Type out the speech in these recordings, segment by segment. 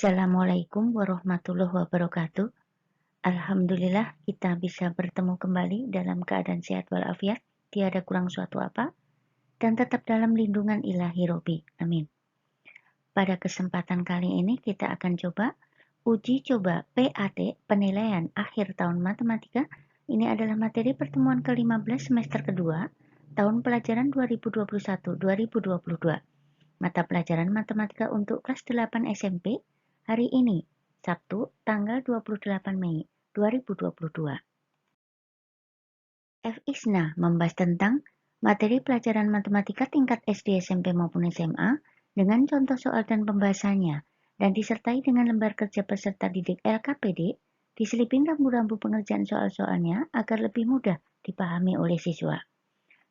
Assalamualaikum warahmatullahi wabarakatuh. Alhamdulillah kita bisa bertemu kembali dalam keadaan sehat walafiat, tiada kurang suatu apa, dan tetap dalam lindungan ilahi Robi. Amin. Pada kesempatan kali ini kita akan coba uji coba PAT, penilaian akhir tahun matematika. Ini adalah materi pertemuan ke-15 semester kedua, tahun pelajaran 2021-2022. Mata pelajaran matematika untuk kelas 8 SMP hari ini, Sabtu, tanggal 28 Mei 2022. F. Isna membahas tentang materi pelajaran matematika tingkat SD, SMP maupun SMA dengan contoh soal dan pembahasannya, dan disertai dengan lembar kerja peserta didik LKPD, diselipin rambu-rambu pengerjaan soal-soalnya agar lebih mudah dipahami oleh siswa.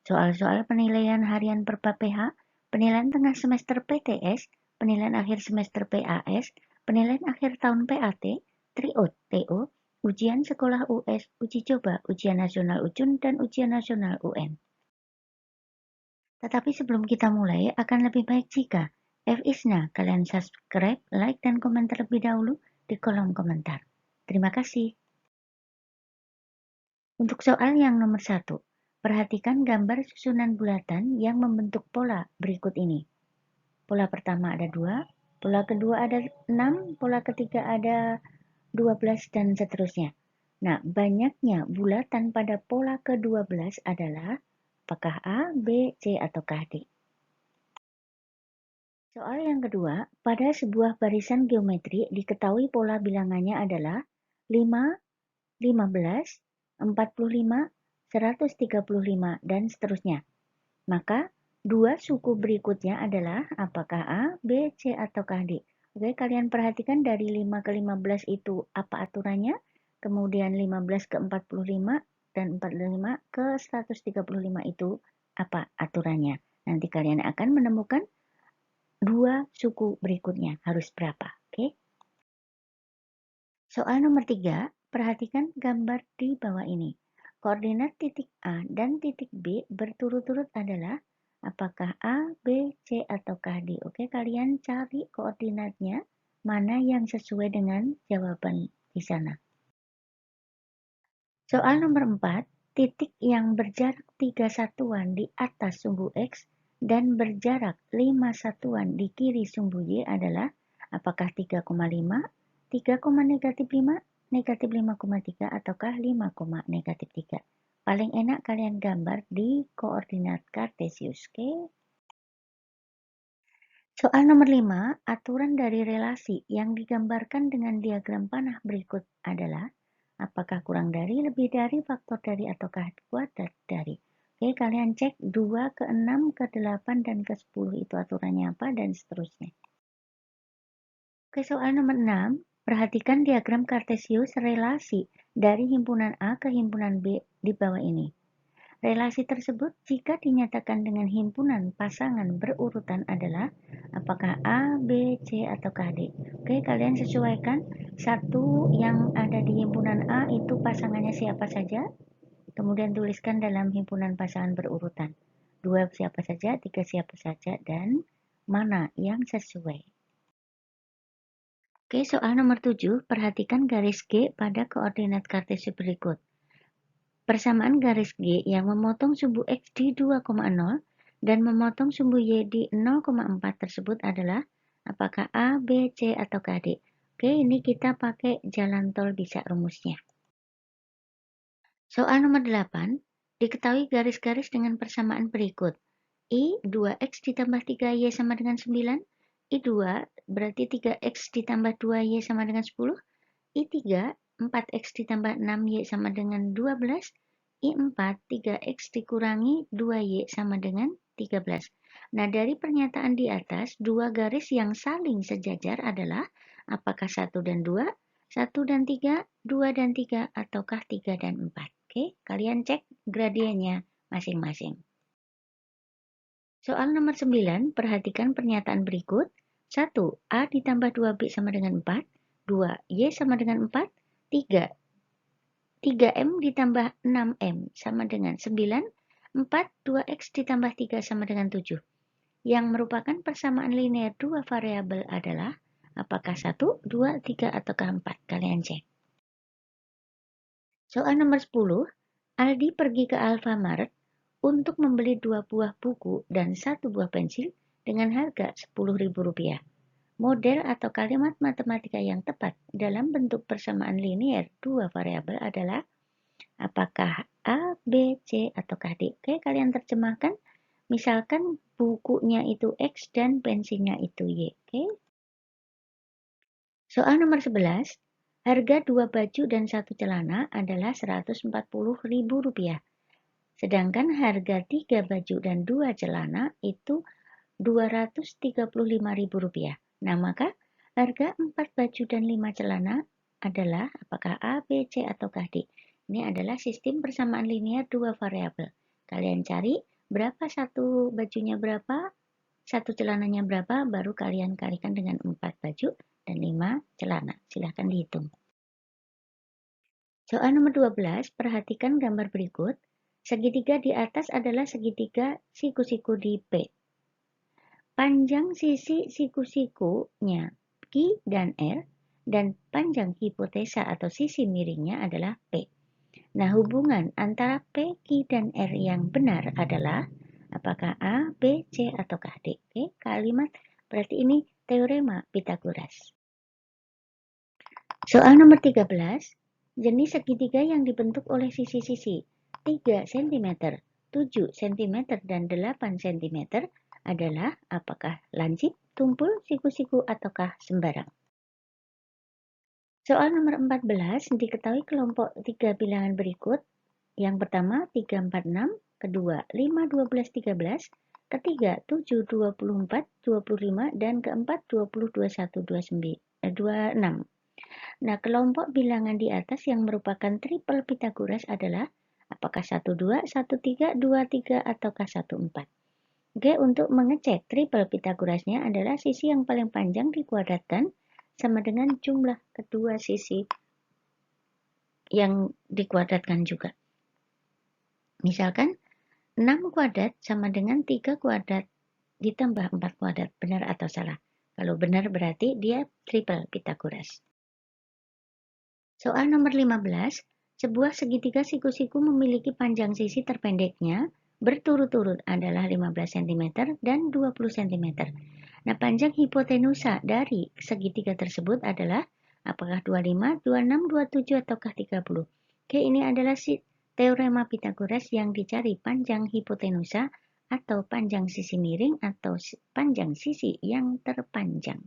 Soal-soal penilaian harian per PH, penilaian tengah semester PTS, penilaian akhir semester PAS, penilaian akhir tahun PAT, TRIOT, TO, ujian sekolah US, uji coba, ujian nasional UJUN, dan ujian nasional UN. Tetapi sebelum kita mulai, akan lebih baik jika F. Isna, kalian subscribe, like, dan komentar lebih dahulu di kolom komentar. Terima kasih. Untuk soal yang nomor 1, perhatikan gambar susunan bulatan yang membentuk pola berikut ini. Pola pertama ada 2, pola kedua ada 6, pola ketiga ada 12, dan seterusnya. Nah, banyaknya bulatan pada pola ke-12 adalah apakah A, B, C, ataukah D? Soal yang kedua, pada sebuah barisan geometri diketahui pola bilangannya adalah 5, 15, 45, 135, dan seterusnya. Maka, dua suku berikutnya adalah apakah A, B, C, ataukah D. Oke, kalian perhatikan dari 5 ke 15 itu apa aturannya, kemudian 15 ke 45, dan 45 ke 135 itu apa aturannya. Nanti kalian akan menemukan dua suku berikutnya harus berapa. Oke. Soal nomor 3, perhatikan gambar di bawah ini. Koordinat titik A dan titik B berturut-turut adalah apakah A, B, C, ataukah D. Oke, kalian cari koordinatnya mana yang sesuai dengan jawaban di sana. Soal nomor 4, titik yang berjarak 3 satuan di atas sumbu X dan berjarak 5 satuan di kiri sumbu Y adalah apakah 3,5, 3, negatif 5, negatif 5,3, ataukah 5, negatif 3. Paling enak kalian gambar di koordinat kartesius. Oke? Soal nomor 5, aturan dari relasi yang digambarkan dengan diagram panah berikut adalah apakah kurang dari, lebih dari, faktor dari, ataukah kuadrat dari. Oke, kalian cek 2 ke 6 ke 8 dan ke 10 itu aturannya apa dan seterusnya. Oke, soal nomor 6, perhatikan diagram kartesius relasi dari himpunan A ke himpunan B di bawah ini. Relasi tersebut jika dinyatakan dengan himpunan pasangan berurutan adalah apakah A, B, C, ataukah D. Oke, kalian sesuaikan satu yang ada di himpunan A itu pasangannya siapa saja. Kemudian tuliskan dalam himpunan pasangan berurutan. 2 siapa saja, 3 siapa saja, dan mana yang sesuai. Oke, soal nomor 7, perhatikan garis G pada koordinat kartesius berikut. Persamaan garis G yang memotong sumbu X di 2,0 dan memotong sumbu Y di 0,4 tersebut adalah apakah A, B, C, atau D. Oke, ini kita pakai jalan tol bisa rumusnya. Soal nomor 8, diketahui garis-garis dengan persamaan berikut. I 2X ditambah 3Y sama dengan 9. I2 berarti 3X ditambah 2Y sama dengan 10. I3 4X ditambah 6Y sama dengan 12. I4 3X dikurangi 2Y sama dengan 13. Nah, dari pernyataan di atas, dua garis yang saling sejajar adalah apakah 1 dan 2, 1 dan 3, 2 dan 3, ataukah 3 dan 4. Oke, kalian cek gradiennya masing-masing. Soal nomor 9, perhatikan pernyataan berikut. 1. A ditambah 2B sama dengan 4. 2. Y sama dengan 4. 3. 3M ditambah 6M sama dengan 9. 4. 2X ditambah 3 sama dengan 7. Yang merupakan persamaan linear dua variabel adalah Apakah 1, 2, 3, ataukah 4? Kalian cek. Soal nomor 10, Aldi pergi ke Alfamart untuk membeli 2 buah buku dan 1 buah pensil dengan harga Rp10.000. Model atau kalimat matematika yang tepat dalam bentuk persamaan linear dua variabel adalah apakah A, B, C, ataukah D? Oke, kalian terjemahkan. Misalkan bukunya itu X dan pensilnya itu Y. Oke. Soal nomor 11, harga 2 baju dan 1 celana adalah Rp140.000. Sedangkan harga 3 baju dan 2 celana itu Rp235.000. Nah, maka harga 4 baju dan 5 celana adalah apakah A, B, C, ataukah D? Ini adalah sistem persamaan linear dua variabel. Kalian cari berapa satu bajunya berapa, satu celananya berapa, baru kalian kalikan dengan 4 baju dan 5 celana. Silahkan dihitung. Soal nomor 12, perhatikan gambar berikut. Segitiga di atas adalah segitiga siku-siku di P. Panjang sisi siku-sikunya Q dan R dan panjang hipotesa atau sisi miringnya adalah P. Nah, hubungan antara P, Q, dan R yang benar adalah apakah A, B, C, ataukah D? Oke, kalimat berarti ini teorema Pythagoras. Soal nomor 13, jenis segitiga yang dibentuk oleh sisi-sisi 3 cm, 7 cm, dan 8 cm adalah apakah lancip, tumpul, siku-siku, ataukah sembarang? Soal nomor 14, diketahui kelompok 3 bilangan berikut. Yang pertama 3, 4, 6, kedua 5, 12, 13, ketiga 7, 24, 25, dan keempat 20, 21, 26. Nah, kelompok bilangan di atas yang merupakan triple Pythagoras adalah apakah 1, 2, 1, 3, 2, 3, ataukah 1, 4. Oke, untuk mengecek triple Pythagorasnya adalah sisi yang paling panjang dikuadratkan sama dengan jumlah kedua sisi yang dikuadratkan juga. Misalkan 6 kuadrat sama dengan 3 kuadrat ditambah 4 kuadrat. Benar atau salah? Kalau benar berarti dia triple Pythagoras. Soal nomor 15, sebuah segitiga siku-siku memiliki panjang sisi terpendeknya berturut-turut adalah 15 cm dan 20 cm. Nah, panjang hipotenusa dari segitiga tersebut adalah apakah 25, 26, 27, ataukah 30? Oke, ini adalah teorema Pythagoras yang dicari panjang hipotenusa atau panjang sisi miring atau panjang sisi yang terpanjang.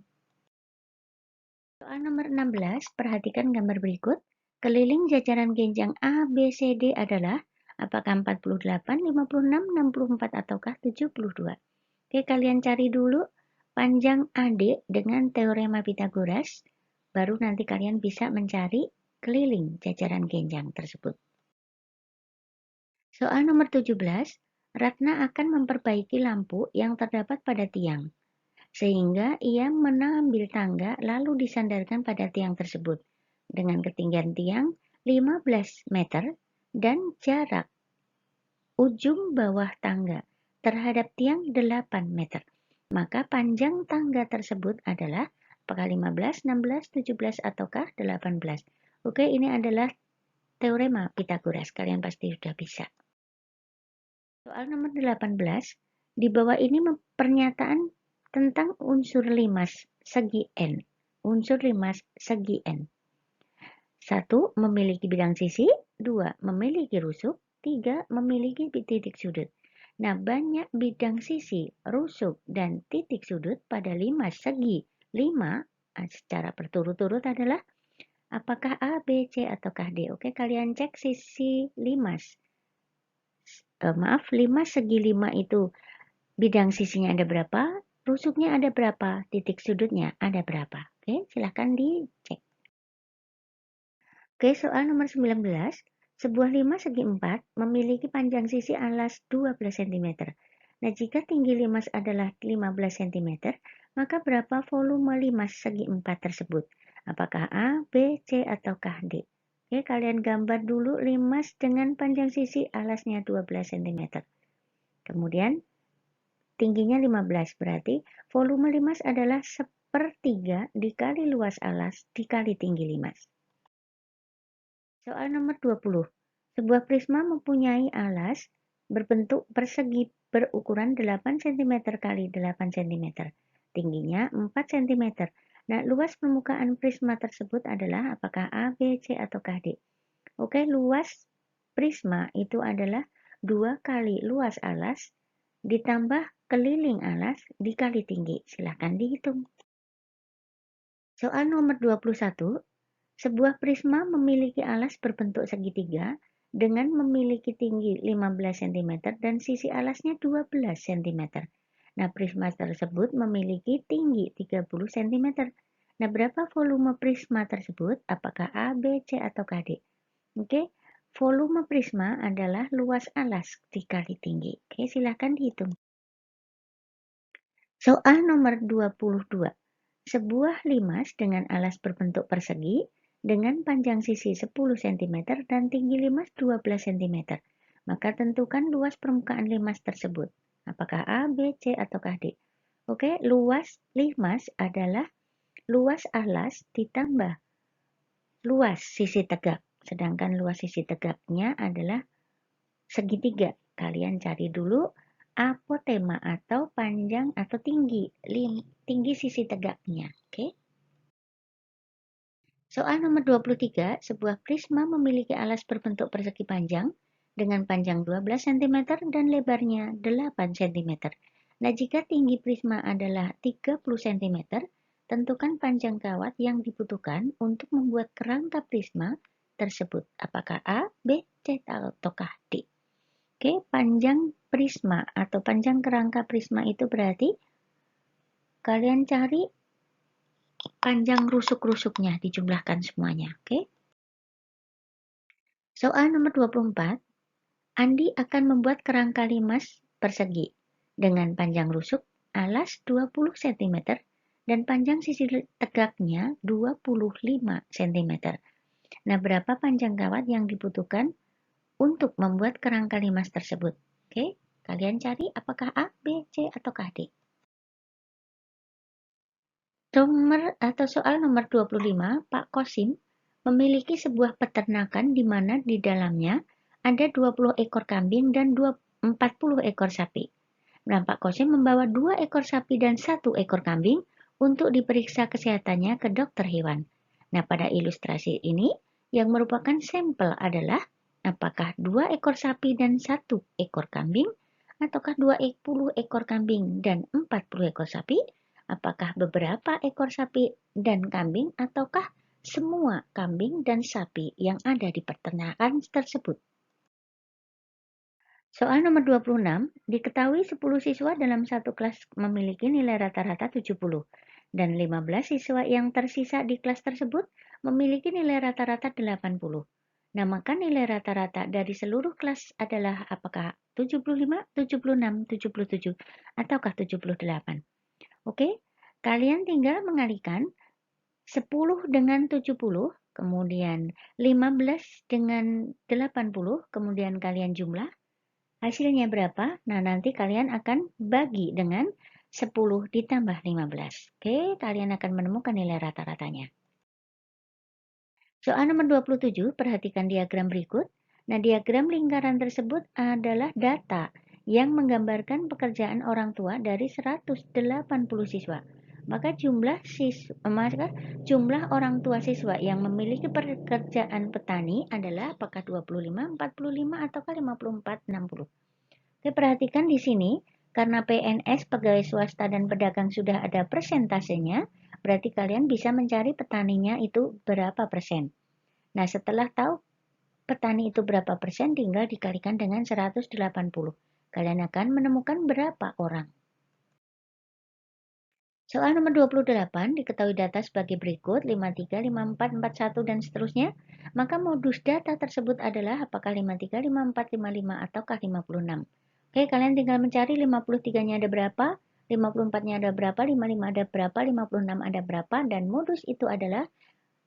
Soal nomor 16, perhatikan gambar berikut. Keliling jajaran genjang A, B, C, D adalah apakah 48, 56, 64, ataukah 72? Oke, kalian cari dulu panjang AD dengan teorema Pythagoras, baru nanti kalian bisa mencari keliling jajaran genjang tersebut. Soal nomor 17, Ratna akan memperbaiki lampu yang terdapat pada tiang, sehingga ia mengambil tangga lalu disandarkan pada tiang tersebut dengan ketinggian tiang 15 meter dan jarak ujung bawah tangga terhadap tiang 8 meter. Maka panjang tangga tersebut adalah apakah 15, 16, 17, ataukah 18? Oke, ini adalah teorema Pythagoras. Kalian pasti sudah bisa. Soal nomor 18, di bawah ini pernyataan tentang unsur limas segi N. Unsur limas segi N. 1. Memiliki bidang sisi. 2. Memiliki rusuk. 3. Memiliki titik sudut. Nah, banyak bidang sisi, rusuk, dan titik sudut pada limas segi 5 secara berturut-turut adalah apakah A, B, C, ataukah D? Oke, kalian cek sisi limas. Limas segi 5 itu bidang sisinya ada berapa, rusuknya ada berapa, titik sudutnya ada berapa. Oke, silahkan dicek. Oke, soal nomor 19. Sebuah limas segi 4 memiliki panjang sisi alas 12 cm. Nah, jika tinggi limas adalah 15 cm, maka berapa volume limas segi 4 tersebut? Apakah A, B, C, ataukah D? Oke, kalian gambar dulu limas dengan panjang sisi alasnya 12 cm. Kemudian tingginya 15, berarti volume limas adalah per 3 dikali luas alas dikali tinggi limas. Soal nomor 20. Sebuah prisma mempunyai alas berbentuk persegi berukuran 8 cm kali 8 cm. Tingginya 4 cm. Nah, luas permukaan prisma tersebut adalah apakah A, B, C, atau D? Oke, luas prisma itu adalah 2 kali luas alas ditambah keliling alas dikali tinggi. Silahkan dihitung. Soal nomor 21. Sebuah prisma memiliki alas berbentuk segitiga dengan memiliki tinggi 15 cm dan sisi alasnya 12 cm. Nah, prisma tersebut memiliki tinggi 30 cm. Nah, berapa volume prisma tersebut? Apakah A, B, C, atau D? Oke, volume prisma adalah luas alas dikali tinggi. Oke, silakan dihitung. Soal nomor 22. Sebuah limas dengan alas berbentuk persegi dengan panjang sisi 10 cm dan tinggi limas 12 cm. Maka tentukan luas permukaan limas tersebut. Apakah A, B, C, atau D? Oke, luas limas adalah luas alas ditambah luas sisi tegak. Sedangkan luas sisi tegaknya adalah segitiga. Kalian cari dulu apotema atau panjang atau tinggi sisi tegaknya. Oke. Soal nomor 23, sebuah prisma memiliki alas berbentuk persegi panjang dengan panjang 12 cm dan lebarnya 8 cm. Nah, jika tinggi prisma adalah 30 cm, tentukan panjang kawat yang dibutuhkan untuk membuat kerangka prisma tersebut. Apakah A, B, C, atau D? Oke, panjang prisma atau panjang kerangka prisma itu berarti kalian cari panjang rusuk-rusuknya, dijumlahkan semuanya. Oke. Soal nomor 24, Andi akan membuat kerangka limas persegi dengan panjang rusuk alas 20 cm dan panjang sisi tegaknya 25 cm. Nah, berapa panjang kawat yang dibutuhkan untuk membuat kerangka limas tersebut? Oke, kalian cari apakah A, B, C, atau D. Soal nomor 25, Pak Kosim memiliki sebuah peternakan di mana di dalamnya ada 20 ekor kambing dan 40 ekor sapi. Nah, Pak Kosim membawa 2 ekor sapi dan 1 ekor kambing untuk diperiksa kesehatannya ke dokter hewan. Nah, pada ilustrasi ini yang merupakan sampel adalah apakah 2 ekor sapi dan 1 ekor kambing, ataukah 20 ekor kambing dan 40 ekor sapi, apakah beberapa ekor sapi dan kambing, ataukah semua kambing dan sapi yang ada di peternakan tersebut. Soal nomor 26, diketahui 10 siswa dalam satu kelas memiliki nilai rata-rata 70 dan 15 siswa yang tersisa di kelas tersebut memiliki nilai rata-rata 80. Nah, maka nilai rata-rata dari seluruh kelas adalah apakah 75, 76, 77, ataukah 78? Oke, kalian tinggal mengalihkan 10 dengan 70, kemudian 15 dengan 80, kemudian kalian jumlah. Hasilnya berapa? Nah, nanti kalian akan bagi dengan 10 ditambah 15. Oke, kalian akan menemukan nilai rata-ratanya. Soal nomor 27, perhatikan diagram berikut. Nah, diagram lingkaran tersebut adalah data yang menggambarkan pekerjaan orang tua dari 180 siswa. Maka jumlah orang tua siswa yang memiliki pekerjaan petani adalah apakah 25, 45, atau 54, 60. Oke, perhatikan di sini, karena PNS, pegawai swasta, dan pedagang sudah ada persentasenya, berarti kalian bisa mencari petaninya itu berapa persen. Nah, setelah tahu petani itu berapa persen, tinggal dikalikan dengan 180. Kalian akan menemukan berapa orang. Soal nomor 28, diketahui data sebagai berikut, 53, 54, 41, dan seterusnya. Maka modus data tersebut adalah apakah 53, 54, 55, ataukah 56. Oke, kalian tinggal mencari 53-nya ada berapa, 54-nya ada berapa, 55 ada berapa, 56 ada berapa, dan modus itu adalah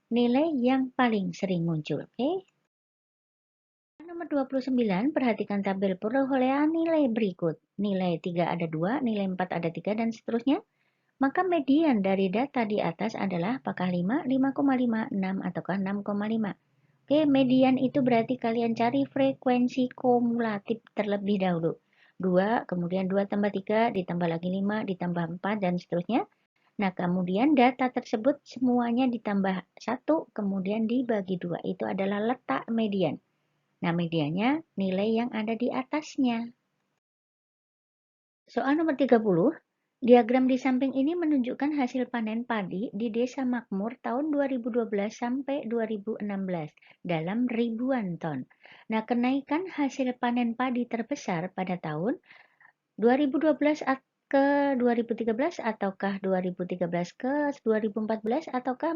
nilai yang paling sering muncul. Oke. Nomor 29, perhatikan tabel perolehan nilai berikut. Nilai 3 ada 2, nilai 4 ada 3, dan seterusnya. Maka median dari data di atas adalah apakah 5, 5,5, 6, ataukah 6,5. Oke, median itu berarti kalian cari frekuensi kumulatif terlebih dahulu. 2, kemudian 2 tambah 3, ditambah lagi 5, ditambah 4, dan seterusnya. Nah, kemudian data tersebut semuanya ditambah 1, kemudian dibagi 2. Itu adalah letak median. Nah, mediannya nilai yang ada di atasnya. Soal nomor 30, diagram di samping ini menunjukkan hasil panen padi di Desa Makmur tahun 2012 sampai 2016 dalam ribuan ton. Nah, kenaikan hasil panen padi terbesar pada tahun 2012 ke 2013 ataukah 2013 ke 2014 ataukah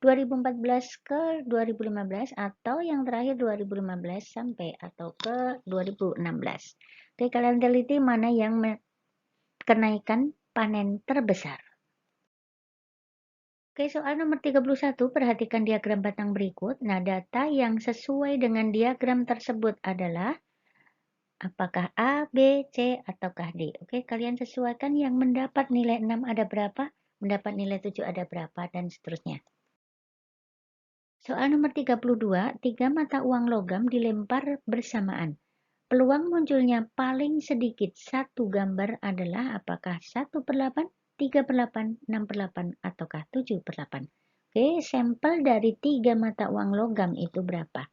2014 ke 2015 atau yang terakhir 2015 sampai atau ke 2016. Oke, kalian teliti mana yang kenaikan panen terbesar. Oke, soal nomor 31, perhatikan diagram batang berikut. Nah, data yang sesuai dengan diagram tersebut adalah apakah A, B, C, ataukah D? Oke, kalian sesuaikan yang mendapat nilai 6 ada berapa, mendapat nilai 7 ada berapa, dan seterusnya. Soal nomor 32, 3 mata uang logam dilempar bersamaan. Peluang munculnya paling sedikit satu gambar adalah apakah 1/8, 3/8, 6/8, ataukah 7/8. Oke, sampel dari 3 mata uang logam itu berapa?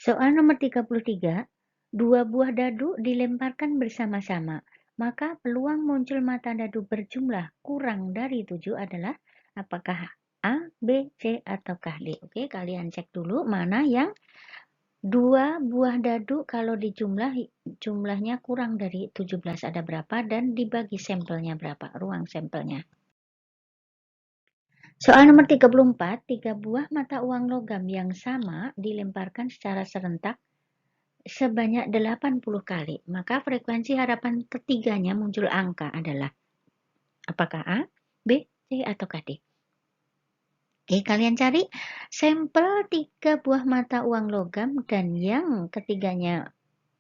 Soal nomor 33, 2 buah dadu dilemparkan bersama-sama. Maka peluang muncul mata dadu berjumlah kurang dari 7 adalah apakah A, B, C, ataukah D. Oke, kalian cek dulu mana yang 2 buah dadu kalau jumlahnya kurang dari 17 ada berapa dan dibagi sampelnya berapa, ruang sampelnya. Soal nomor 34, 3 buah mata uang logam yang sama dilemparkan secara serentak sebanyak 80 kali, maka frekuensi harapan ketiganya muncul angka adalah apakah A, B, C, atau D? Oke, kalian cari sampel 3 buah mata uang logam dan yang ketiganya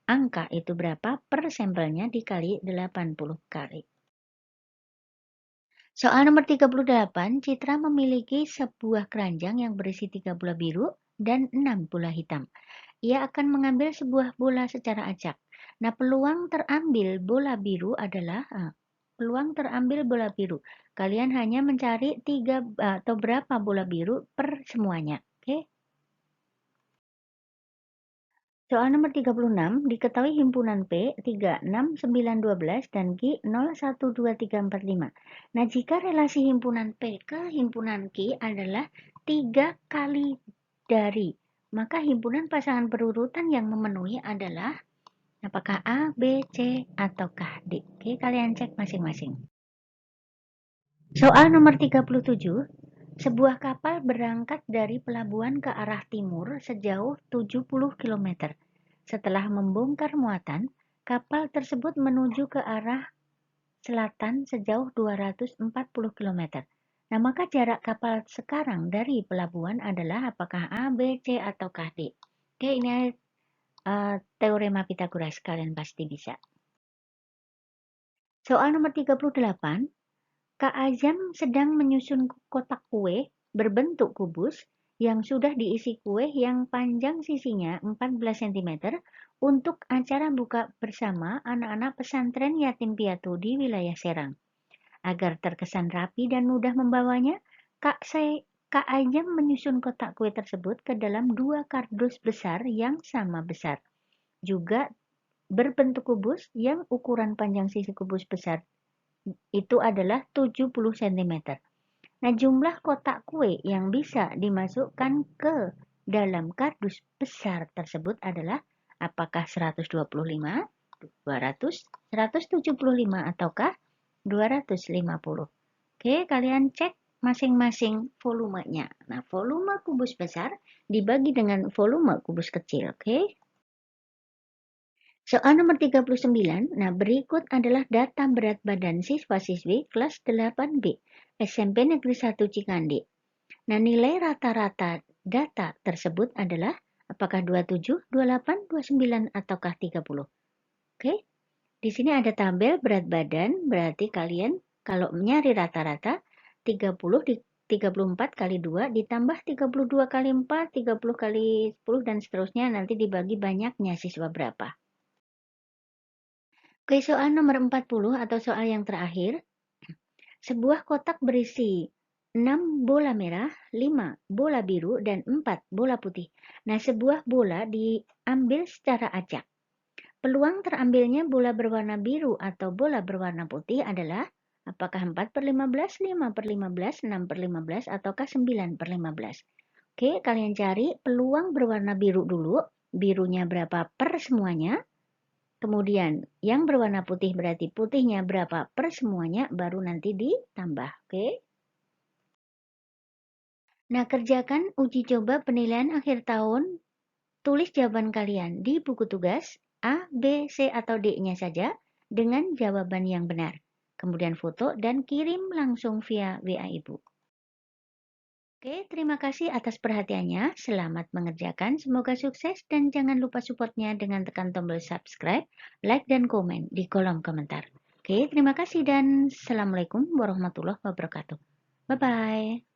angka itu berapa per sampelnya dikali 80 kali. Soal nomor 38, Citra memiliki sebuah keranjang yang berisi 3 bola biru dan 6 bola hitam. Ia akan mengambil sebuah bola secara acak. Nah, peluang terambil bola biru adalah peluang terambil bola biru. Kalian hanya mencari 3 atau berapa bola biru per semuanya. Oke. Soal nomor 36, diketahui himpunan P 3, 6, 9, 12 dan Q 0, 1, 2, 3, 4, 5. Nah, jika relasi himpunan P ke himpunan Q adalah 3 kali dari, maka himpunan pasangan berurutan yang memenuhi adalah apakah A, B, C, ataukah D? Oke, kalian cek masing-masing. Soal nomor 37, sebuah kapal berangkat dari pelabuhan ke arah timur sejauh 70 km. Setelah membongkar muatan, kapal tersebut menuju ke arah selatan sejauh 240 km. Nah, maka jarak kapal sekarang dari pelabuhan adalah apakah A, B, C, ataukah D? Oke, ini teorema Pythagoras, kalian pasti bisa. Soal nomor 38, Kak Azam sedang menyusun kotak kue berbentuk kubus yang sudah diisi kue yang panjang sisinya 14 cm untuk acara buka bersama anak-anak pesantren yatim piatu di wilayah Serang. Agar terkesan rapi dan mudah membawanya, Kak Azam menyusun kotak kue tersebut ke dalam 2 kardus besar yang sama besar. Juga berbentuk kubus yang ukuran panjang sisi kubus besar itu adalah 70 cm. Nah, jumlah kotak kue yang bisa dimasukkan ke dalam kardus besar tersebut adalah apakah 125, 200, 175, ataukah 250. Oke, kalian cek masing-masing volumenya. Nah, volume kubus besar dibagi dengan volume kubus kecil, oke? Soal nomor 39, nah berikut adalah data berat badan siswa-siswi kelas 8B SMP Negeri 1 Cikande. Nah, nilai rata-rata data tersebut adalah apakah 27, 28, 29, ataukah 30? Oke. Di sini ada tabel berat badan, berarti kalian kalau nyari rata-rata 30 di 34 kali 2 ditambah 32 kali 4, 30 kali 10 dan seterusnya nanti dibagi banyaknya siswa berapa. Oke, soal nomor 40 atau soal yang terakhir. Sebuah kotak berisi 6 bola merah, 5 bola biru, dan 4 bola putih. Nah, sebuah bola diambil secara acak. Peluang terambilnya bola berwarna biru atau bola berwarna putih adalah apakah 4 per 15, 5 per 15, 6 per 15, ataukah 9 per 15. Oke, kalian cari peluang berwarna biru dulu. Birunya berapa per semuanya. Kemudian yang berwarna putih berarti putihnya berapa per semuanya, baru nanti ditambah. Oke. Nah, kerjakan uji coba penilaian akhir tahun. Tulis jawaban kalian di buku tugas A, B, C, atau D-nya saja dengan jawaban yang benar. Kemudian foto dan kirim langsung via WA Ibu. Oke, terima kasih atas perhatiannya. Selamat mengerjakan. Semoga sukses dan jangan lupa supportnya dengan tekan tombol subscribe, like, dan komen di kolom komentar. Oke, terima kasih dan Assalamualaikum warahmatullahi wabarakatuh. Bye-bye.